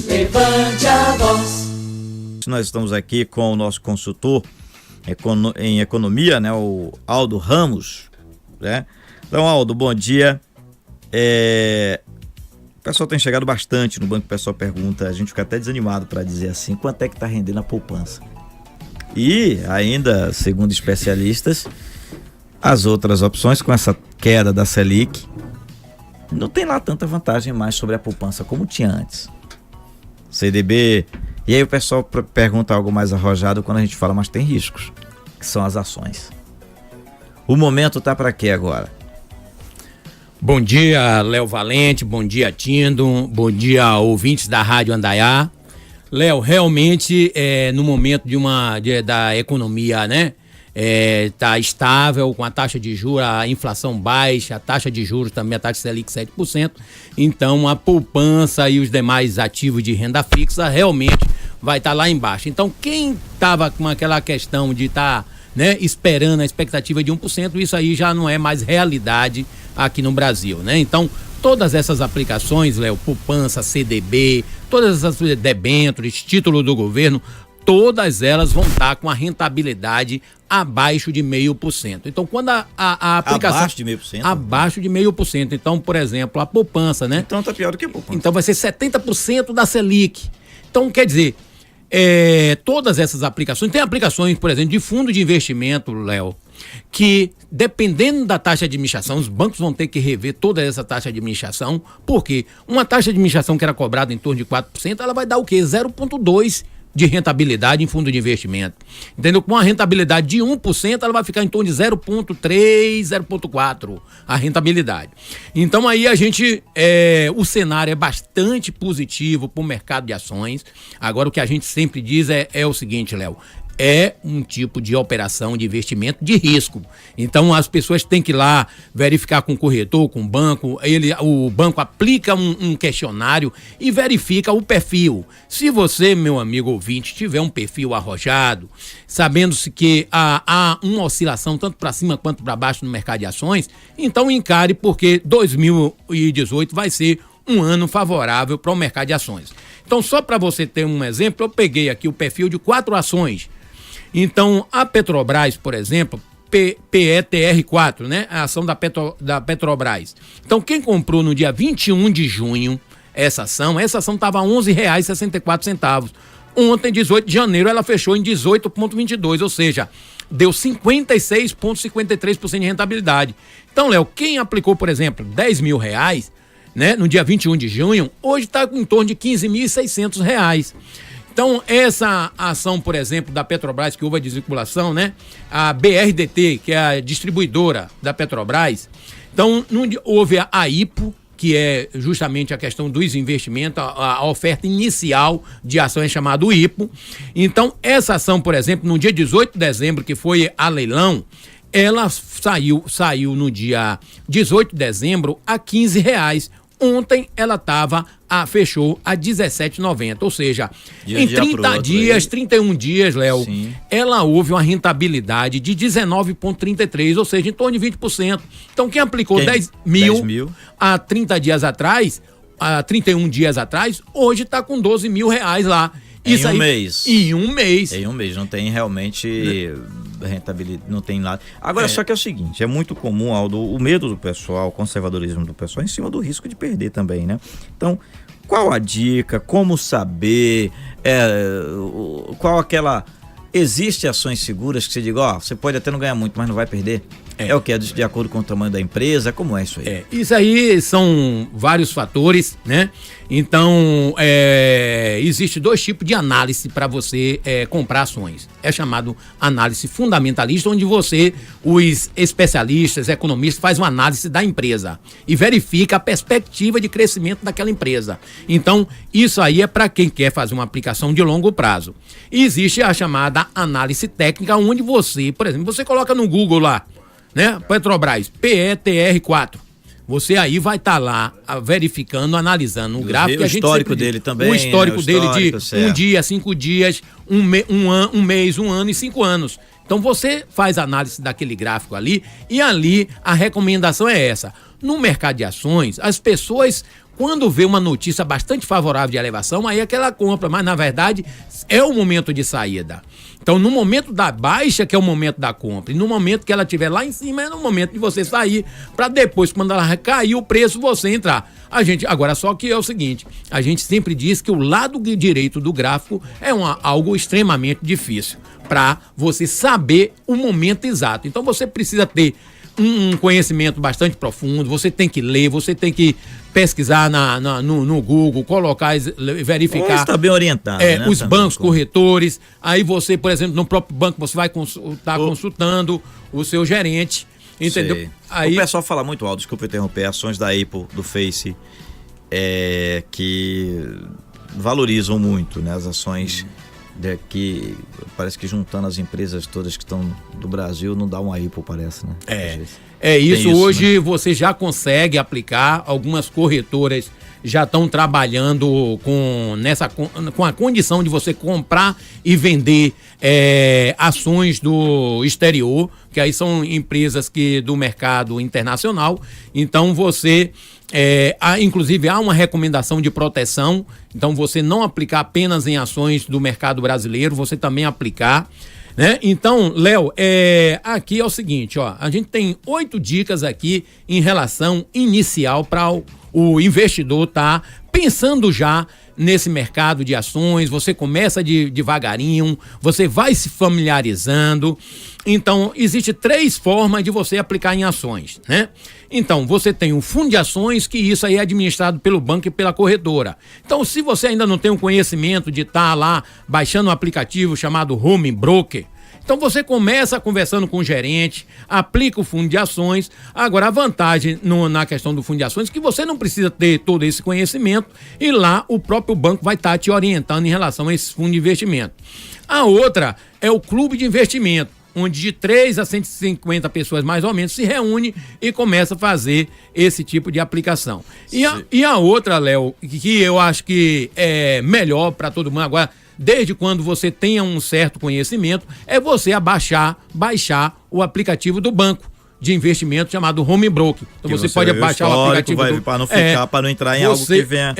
Levante a voz. Nós estamos aqui com o nosso consultor em economia, né, o Aldo Ramos, né? Então, Aldo, bom dia. O pessoal tem chegado bastante no banco, o pessoal pergunta, a gente fica até desanimado para dizer assim, quanto é que está rendendo a poupança? E ainda, segundo especialistas, as outras opções com essa queda da Selic, não tem lá tanta vantagem mais sobre a poupança como tinha antes. CDB, e aí o pessoal pergunta algo mais arrojado quando a gente fala, mas tem riscos, que são as ações. O momento tá para quê agora? Bom dia, Léo Valente, bom dia, Tindo, bom dia, ouvintes da Rádio Andaiá. Léo, realmente, no momento da economia, né, tá estável, com a taxa de juros, a inflação baixa, a taxa de juros também, a taxa Selic 7%, então a poupança e os demais ativos de renda fixa realmente vai estar lá embaixo. Então, quem estava com aquela questão de estar esperando a expectativa de 1%, isso aí já não é mais realidade aqui no Brasil, né? Então, todas essas aplicações, Léo, poupança, CDB, todas essas debêntures, título do governo, todas elas vão estar com a rentabilidade abaixo de 0,5%. Então, quando a aplicação... Abaixo de 0,5%? Abaixo de 0,5%. Então, por exemplo, a poupança, né? Então tá pior do que a poupança. Então vai ser 70% da Selic. Então, quer dizer, todas essas aplicações, tem aplicações, por exemplo, de fundo de investimento, Léo, que dependendo da taxa de administração, os bancos vão ter que rever toda essa taxa de administração, porque uma taxa de administração que era cobrada em torno de 4%, ela vai dar o quê? 0,2% de rentabilidade em fundo de investimento. Entendeu? Com uma rentabilidade de 1%, ela vai ficar em torno de 0,3%, 0,4% a rentabilidade. Então aí o cenário é bastante positivo para o mercado de ações. Agora o que a gente sempre diz é o seguinte, Léo, é um tipo de operação de investimento de risco. Então as pessoas têm que ir lá verificar com o corretor, com o banco, o banco aplica um questionário e verifica o perfil. Se você, meu amigo ouvinte, tiver um perfil arrojado, sabendo-se que há uma oscilação tanto para cima quanto para baixo no mercado de ações, então encare, porque 2018 vai ser um ano favorável para o mercado de ações. Então, só para você ter um exemplo, eu peguei aqui o perfil de 4 ações. Então, a Petrobras, por exemplo, PETR4, né? A ação da Petrobras. Então, quem comprou no dia 21 de junho essa ação estava R$ 11,64. Ontem, 18 de janeiro, ela fechou em 18,22, ou seja, deu 56,53% de rentabilidade. Então, Léo, quem aplicou, por exemplo, R$10 mil, né, no dia 21 de junho, hoje está em torno de R$15.600. Então, essa ação, por exemplo, da Petrobras, que houve a desvinculação, né? A BRDT, que é a distribuidora da Petrobras, então houve a IPO, que é justamente a questão dos investimentos, a oferta inicial de ação é chamada IPO. Então, essa ação, por exemplo, no dia 18 de dezembro, que foi a leilão, ela saiu no dia 18 de dezembro a R$15. Ontem ela fechou a R$17,90, ou seja, em 30 dias, 31 dias, Léo, ela houve uma rentabilidade de 19,33%, ou seja, em torno de 20%. Então, quem aplicou 10 mil há 30 dias atrás, há 31 dias atrás, hoje está com R$12 mil lá. Isso em um mês. Em um mês. Em um mês, não tem realmente rentabilidade, não tem nada. Agora, só que é o seguinte, é muito comum, Aldo, o medo do pessoal, o conservadorismo do pessoal, em cima do risco de perder também, né? Então, qual a dica, como saber, qual aquela... Existem ações seguras que você diga, você pode até não ganhar muito, mas não vai perder? É o que? É de acordo com o tamanho da empresa? Como é isso aí? Isso aí são vários fatores, né? Então, existe 2 tipos de análise para você comprar ações. É chamado análise fundamentalista, onde os especialistas, economistas, fazem uma análise da empresa e verifica a perspectiva de crescimento daquela empresa. Então, isso aí é para quem quer fazer uma aplicação de longo prazo. E existe a chamada análise técnica, onde você, por exemplo, você coloca no Google lá, né? Petrobras, PETR4. Você aí vai estar lá verificando, analisando o gráfico. O histórico dele também. O histórico dele de certo. 1 dia, 5 dias, um mês, 1 ano e 5 anos. Então você faz análise daquele gráfico ali e ali a recomendação é essa. No mercado de ações, as pessoas, quando vê uma notícia bastante favorável de elevação, aí é que ela compra, mas na verdade é o momento de saída. Então, no momento da baixa, que é o momento da compra, e no momento que ela estiver lá em cima, é no momento de você sair, para depois, quando ela cair o preço, você entrar. Agora, só que é o seguinte, a gente sempre diz que o lado direito do gráfico é algo extremamente difícil para você saber o momento exato. Então, você precisa ter um conhecimento bastante profundo, você tem que ler, você tem que pesquisar no Google, colocar, verificar. Está bem orientado, né? Os bancos corretores. Aí você, por exemplo, no próprio banco, você vai estar consultando o seu gerente, entendeu? Aí... O pessoal fala muito alto, desculpa interromper, ações da Apple, do Face, que valorizam muito, né, as ações que parece que juntando as empresas todas que estão do Brasil não dá uma Apple, parece, né? Isso hoje, né? Você já consegue aplicar, algumas corretoras já estão trabalhando com a condição de você comprar e vender ações do exterior, que aí são empresas do mercado internacional. Então você, inclusive há uma recomendação de proteção, então você não aplicar apenas em ações do mercado brasileiro, você também aplicar, né? Então, Léo, aqui é o seguinte, ó, a gente tem 8 dicas aqui em relação inicial para o investidor tá pensando já nesse mercado de ações. Você começa devagarinho, você vai se familiarizando. Então, existe 3 formas de você aplicar em ações, né? Então, você tem o fundo de ações, que isso aí é administrado pelo banco e pela corretora. Então, se você ainda não tem o conhecimento de estar lá baixando um aplicativo chamado Home Broker, então você começa conversando com o gerente, aplica o fundo de ações. Agora, a vantagem na questão do fundo de ações é que você não precisa ter todo esse conhecimento e lá o próprio banco vai estar te orientando em relação a esse fundo de investimento. A outra é o clube de investimento, onde de 3 a 150 pessoas mais ou menos se reúne e começa a fazer esse tipo de aplicação. E a outra, Léo, que eu acho que é melhor para todo mundo agora, desde quando você tenha um certo conhecimento, é você baixar o aplicativo do banco de investimento chamado Home Broker. Então você pode baixar o aplicativo para não entrar em algo que venha.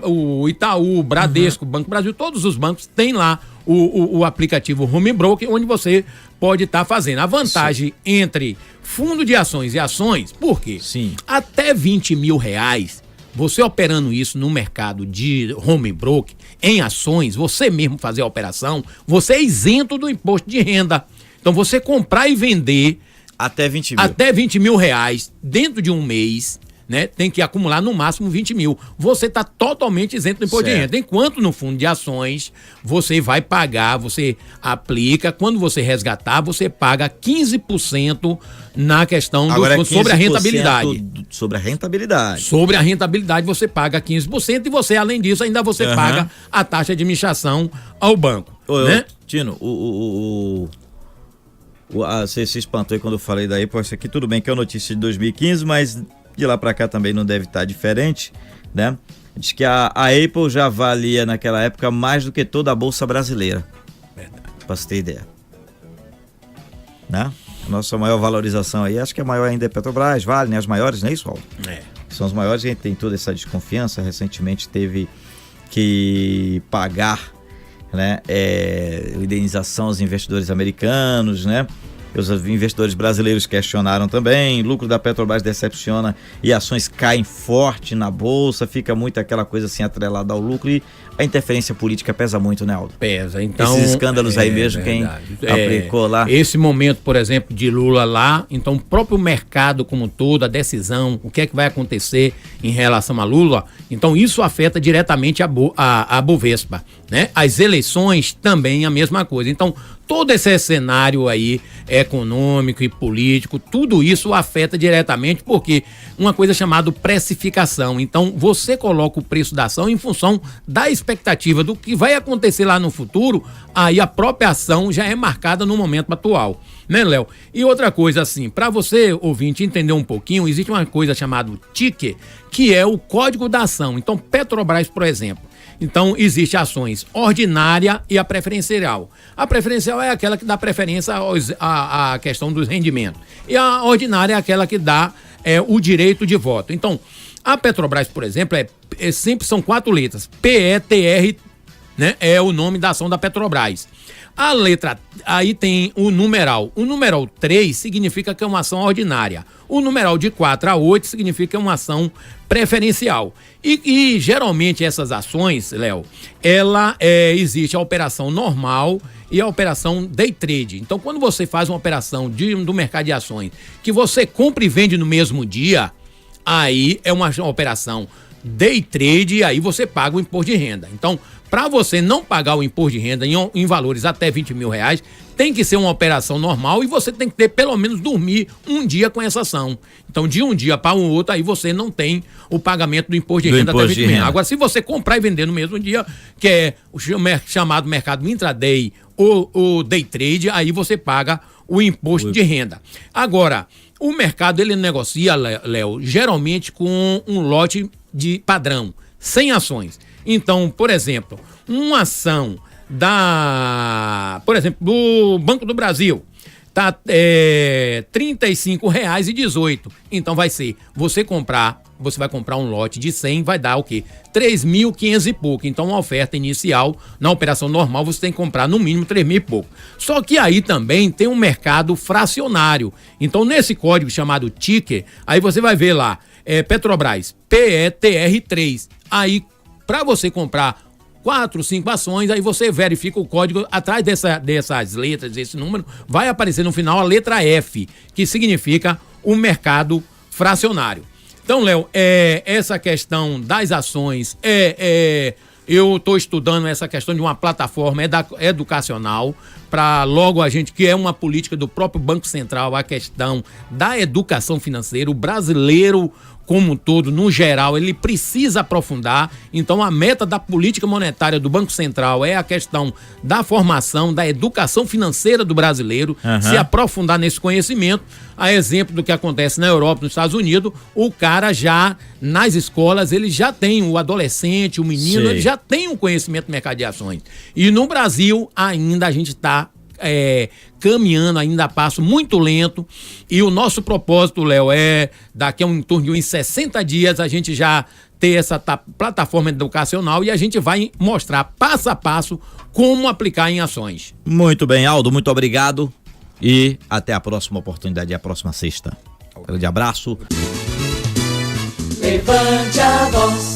O Itaú, o Bradesco, o Banco Brasil, todos os bancos têm lá o aplicativo Home Broker, onde você pode estar fazendo. A vantagem entre fundo de ações e ações, por quê? Sim. Até R$20 mil, você operando isso no mercado de Home Broker, em ações, você mesmo fazer a operação, você é isento do imposto de renda. Então você comprar e vender até 20 mil. Até R$20 mil dentro de um mês, né? Tem que acumular no máximo 20 mil. Você está totalmente isento do imposto de renda. Enquanto no fundo de ações, você vai pagar, você aplica, quando você resgatar, você paga 15% na questão sobre a rentabilidade. Sobre a rentabilidade. Sobre a rentabilidade você paga 15% e você, além disso, ainda você paga a taxa de administração ao banco. Né? Tino, você se espantou aí quando eu falei daí, pô, isso aqui tudo bem que é uma notícia de 2015, mas de lá pra cá também não deve estar diferente, né? Diz que a Apple já valia naquela época mais do que toda a bolsa brasileira. Verdade. Pra você ter ideia. Né? A nossa maior valorização aí, acho que a maior ainda é Petrobras, Vale, né? As maiores, não é isso, Paulo? São as maiores, a gente tem toda essa desconfiança. Recentemente teve que pagar, né, indenização aos investidores americanos, né? Os investidores brasileiros questionaram também. Lucro da Petrobras decepciona e ações caem forte na bolsa. Fica muito aquela coisa assim atrelada ao lucro e a interferência política pesa muito, né, Aldo? Pesa. Então, esses escândalos aí mesmo, verdade. Quem aplicou lá. Esse momento, por exemplo, de Lula lá, então o próprio mercado como um todo, a decisão, o que é que vai acontecer em relação a Lula, então isso afeta diretamente a Bovespa, né? As eleições também a mesma coisa. Então, todo esse cenário aí econômico e político, tudo isso afeta diretamente, porque uma coisa chamada precificação. Então, você coloca o preço da ação em função da expectativa do que vai acontecer lá no futuro, aí a própria ação já é marcada no momento atual, né, Léo? E outra coisa assim, para você, ouvinte, entender um pouquinho, existe uma coisa chamada ticker, que é o código da ação. Então, Petrobras, por exemplo, então, existe ações ordinária e a preferencial. A preferencial é aquela que dá preferência à questão dos rendimentos. E a ordinária é aquela que dá o direito de voto. Então, A Petrobras, por exemplo, sempre são 4 letras. PETR, né, é o nome da ação da Petrobras. A letra, aí tem o numeral. O numeral 3 significa que é uma ação ordinária. O numeral de 4 a 8 significa que é uma ação preferencial. E geralmente essas ações, Léo, existe a operação normal e a operação day trade. Então, quando você faz uma operação do mercado de ações que você compra e vende no mesmo dia, aí é uma operação day trade e aí você paga o imposto de renda. Então, para você não pagar o imposto de renda em valores até R$20 mil, tem que ser uma operação normal e você tem que ter pelo menos dormir um dia com essa ação. Então, de um dia para o outro, aí você não tem o pagamento do imposto de renda até R$20 mil. Agora, se você comprar e vender no mesmo dia, que é o chamado mercado intraday ou day trade, aí você paga o imposto de renda. Agora, o mercado ele negocia, Léo, geralmente com um lote de padrão, 100 ações. Então, por exemplo, uma ação do Banco do Brasil tá R$35,18. Então você vai comprar um lote de 100, vai dar o quê? 3.500 e pouco. Então, uma oferta inicial, na operação normal, você tem que comprar no mínimo 3.000 e pouco. Só que aí também tem um mercado fracionário. Então, nesse código chamado ticker, aí você vai ver lá, Petrobras, PETR3. Aí, para você comprar 4, 5 ações, aí você verifica o código atrás dessas letras, desse número, vai aparecer no final a letra F, que significa o mercado fracionário. Então, Léo, essa questão das ações, eu estou estudando essa questão de uma plataforma educacional para logo a gente, que é uma política do próprio Banco Central, a questão da educação financeira. O brasileiro como um todo, no geral, ele precisa aprofundar. Então, a meta da política monetária do Banco Central é a questão da formação, da educação financeira do brasileiro, se aprofundar nesse conhecimento. A exemplo do que acontece na Europa, nos Estados Unidos, o cara já, nas escolas, ele já tem, o adolescente, o menino, ele já tem um conhecimento do mercado de ações. E no Brasil, ainda a gente está caminhando ainda a passo muito lento, e o nosso propósito, Léo, daqui a em torno de uns 60 dias a gente já ter essa plataforma educacional e a gente vai mostrar passo a passo como aplicar em ações. Muito bem, Aldo, muito obrigado e até a próxima oportunidade, a próxima sexta. Um grande abraço. Levante a voz.